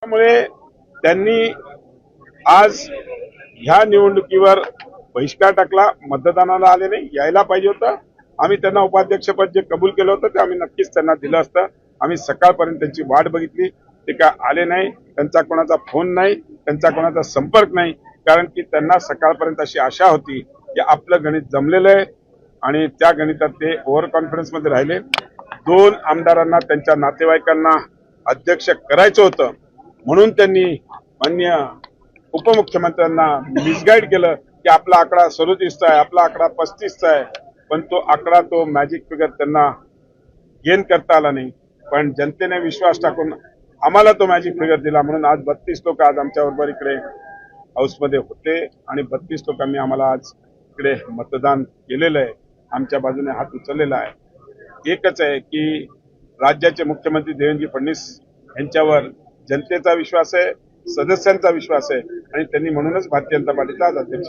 त्यामुळे त्यांनी आज ह्या निवडणुकीवर बहिष्कार टाकला, मतदानाला आले नाही, यायला पाहिजे होतं. आम्ही त्यांना उपाध्यक्षपद जे कबूल केलं होतं ते आम्ही नक्कीच त्यांना दिलं असतं. आम्ही सकाळपर्यंत त्यांची वाट बघितली, ते काय आले नाही. त्यांचा कोणाचा फोन नाही, त्यांचा कोणाचा संपर्क नाही, कारण की त्यांना सकाळपर्यंत अशी आशा होती की आपलं गणित जमलेलं आहे आणि त्या गणितात ते ओव्हर कॉन्फिडन्स मध्ये राहिले. 2 आमदारांना त्यांच्या नातेवाईकांना अध्यक्ष करायचं होतं, म्हणून त्यांनी माननीय उपमुख्यमंत्र्यांना मिसगाईड केलं की आपला आकडा 37चा आहे, आपला आकडा 35चा आहे. पण तो आकडा, तो मॅजिक फिगर त्यांना गेन करता आला नाही. पण जनतेने विश्वास टाकून आम्हाला तो मॅजिक फिगर दिला, म्हणून आज 32 लोक आज आमच्याबरोबर इकडे हाऊसमध्ये होते आणि 32 लोकांनी आम्हाला आज इकडे मतदान केलेलं आहे, आमच्या बाजूने हात उचललेला आहे. एकच आहे की राज्याचे मुख्यमंत्री देवेंद्र फडणवीस यांच्यावर जनतेचा विश्वास आहे, सदस्यांचा विश्वास आहे आणि त्यांनी म्हणूनच भारतीय जनता पार्टीचा आज अध्यक्ष